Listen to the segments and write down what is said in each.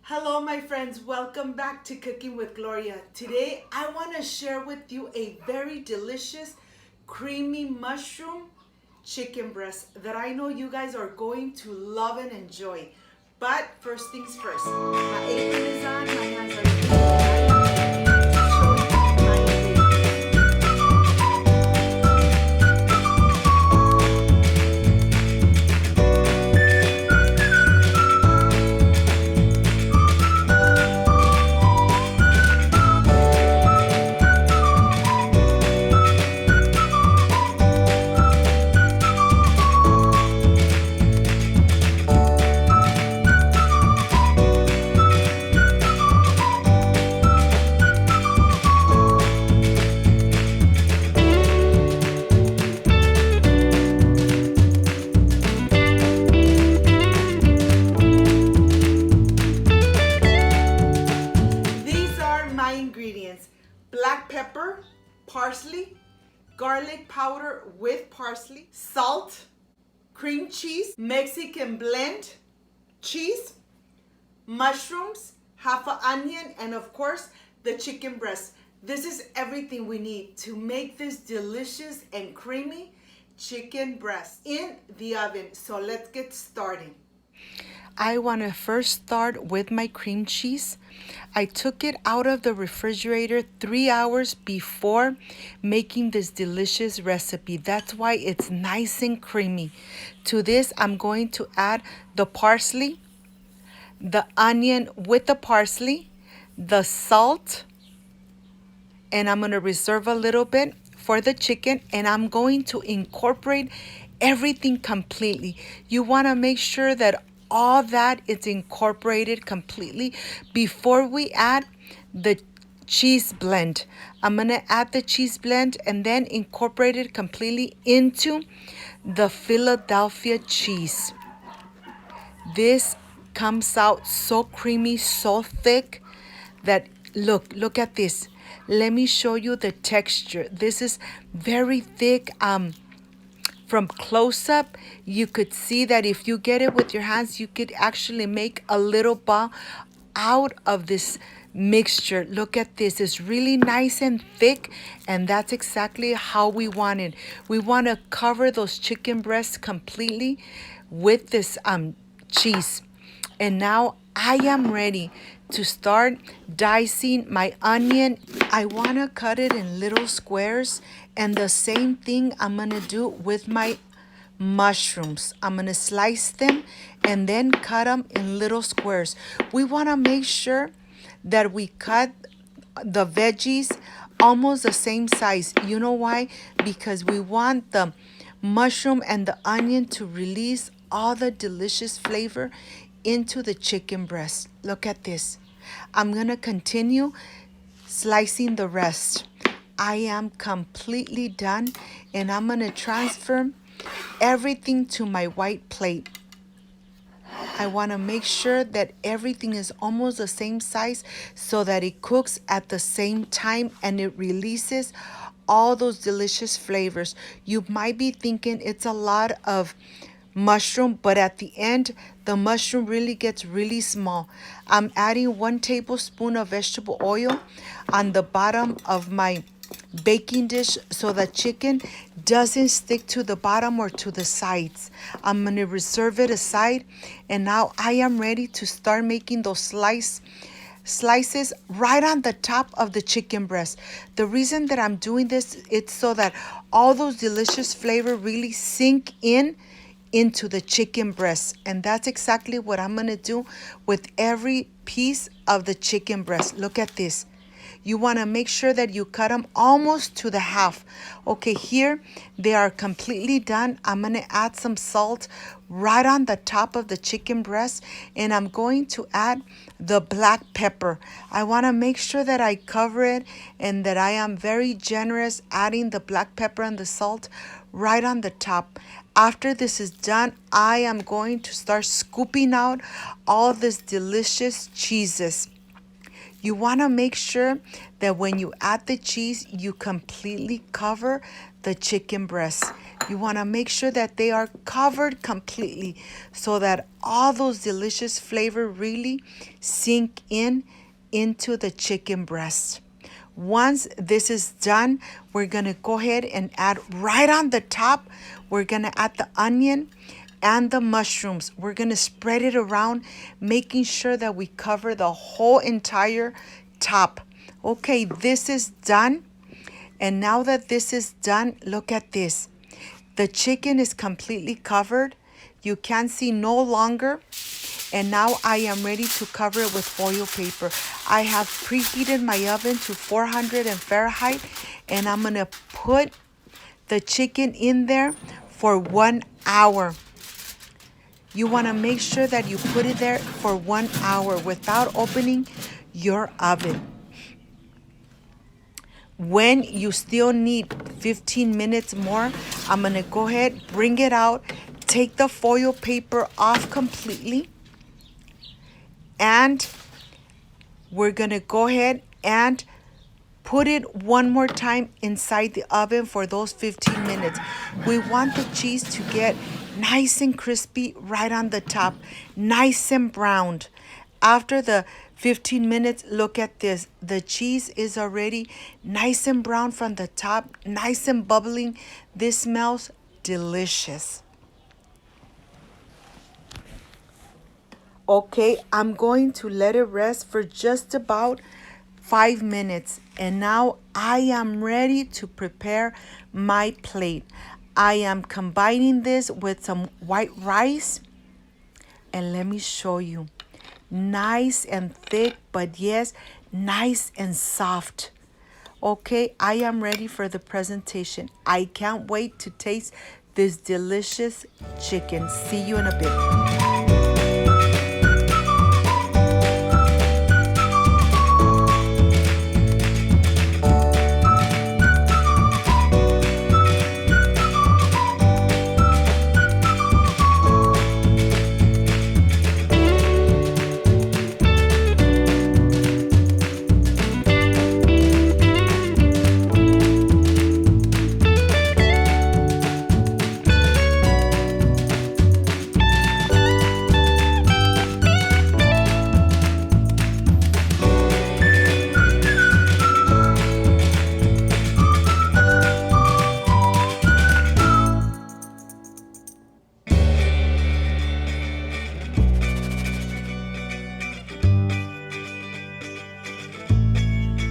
Hello my friends, welcome back to Cooking with Gloria. Today I want to share with you a very delicious creamy mushroom chicken breast that I know you guys are going to love and enjoy. But first things first, my apron is on, my hands are clean. These are my ingredients: black pepper, parsley, garlic powder with parsley, salt, cream cheese, Mexican blend cheese, mushrooms, half an onion, and of course the chicken breast. This is everything we need to make this delicious and creamy chicken breast in the oven. So let's get started. I want to first start with my cream cheese. I took it out of the refrigerator 3 hours before making this delicious recipe. That's why it's nice and creamy. To this, I'm going to add the parsley, the onion with the parsley, the salt, and I'm going to reserve a little bit for the chicken, and I'm going to incorporate everything completely. You want to make sure that all that is incorporated completely before we add the cheese blend. I'm going to add the cheese blend and then incorporate it completely into the Philadelphia cheese. This comes out so creamy, so thick that look at this. Let me show you the texture. This is very thick. From close up, you could see that if you get it with your hands, you could actually make a little ball out of this mixture. Look at this. It's really nice and thick, and that's exactly how we want it. We want to cover those chicken breasts completely with this cheese. And now I am ready to start dicing my onion. I want to cut it in little squares, and the same thing I'm going to do with my mushrooms. I'm going to slice them and then cut them in little squares. We want to make sure that we cut the veggies almost the same size. You know why? Because we want the mushroom and the onion to release all the delicious flavor into the chicken breast. Look at this. I'm going to continue slicing the rest. I am completely done, and I'm going to transfer everything to my white plate. I want to make sure that everything is almost the same size so that it cooks at the same time and it releases all those delicious flavors. You might be thinking it's a lot of mushroom, but at the end, the mushroom really gets really small. I'm adding 1 tablespoon of vegetable oil on the bottom of my baking dish so the chicken doesn't stick to the bottom or to the sides. I'm going to reserve it aside, and now I am ready to start making those slices right on the top of the chicken breast. The reason that I'm doing this, it's so that all those delicious flavor really sink into the chicken breast, and that's exactly what I'm going to do with every piece of the chicken breast. Look at this. You want to make sure that you cut them almost to the half. Okay, here they are completely done. I'm going to add some salt right on the top of the chicken breast, and I'm going to add the black pepper. I want to make sure that I cover it and that I am very generous adding the black pepper and the salt right on the top. After this is done, I am going to start scooping out all these delicious cheeses. You want to make sure that when you add the cheese, you completely cover the chicken breast. You want to make sure that they are covered completely so that all those delicious flavor really sink in into the chicken breast. Once this is done, we're going to go ahead and add right on the top, we're going to add the onion and the mushrooms. We're going to spread it around, making sure that we cover the whole entire top. Okay, this is done. And now that this is done, look at this. The chicken is completely covered. You can see no longer. And now I am ready to cover it with foil paper. I have preheated my oven to 400 Fahrenheit, and I'm gonna put the chicken in there for 1 hour. You wanna make sure that you put it there for 1 hour without opening your oven. When you still need 15 minutes more, I'm gonna go ahead, bring it out, take the foil paper off completely, and we're gonna go ahead and put it one more time inside the oven for those 15 minutes. We want the cheese to get nice and crispy right on the top, nice and browned. After the 15 minutes, look at this. The cheese is already nice and brown from the top, nice and bubbling. This smells delicious. Okay, I'm going to let it rest for just about 5 minutes. And now I am ready to prepare my plate. I am combining this with some white rice. And let me show you. Nice and thick, but yes, nice and soft. Okay, I am ready for the presentation. I can't wait to taste this delicious chicken. See you in a bit.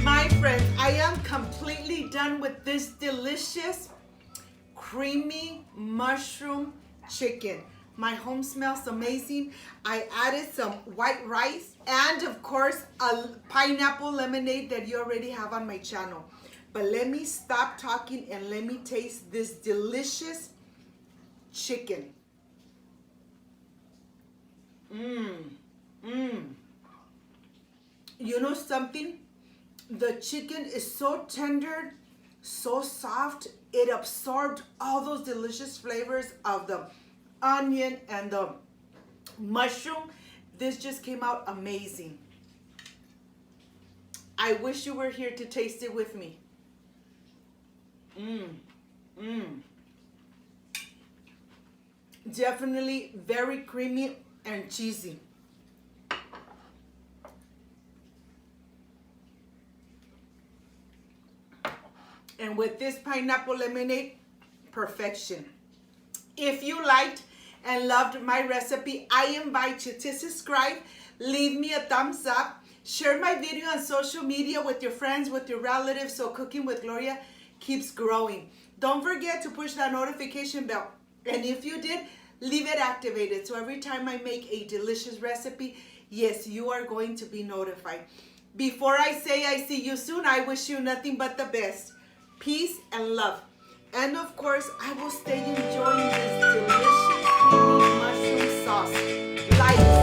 My friends, I am completely done with this delicious, creamy mushroom chicken. My home smells amazing. I added some white rice and of course a pineapple lemonade that you already have on my channel. But let me stop talking and let me taste this delicious chicken. You know something? The chicken is so tender, so soft. It absorbed all those delicious flavors of the onion and the mushroom. This just came out amazing. I wish you were here to taste it with me. Definitely very creamy and cheesy. And with this pineapple lemonade, perfection. If you liked and loved my recipe, I invite you to subscribe, leave me a thumbs up, share my video on social media with your friends, with your relatives, so Cooking with Gloria keeps growing. Don't forget to push that notification bell. And if you did, leave it activated. So every time I make a delicious recipe, yes, you are going to be notified. Before I say I see you soon, I wish you nothing but the best. Peace and love. And of course, I will stay enjoying this delicious creamy mushroom sauce. Like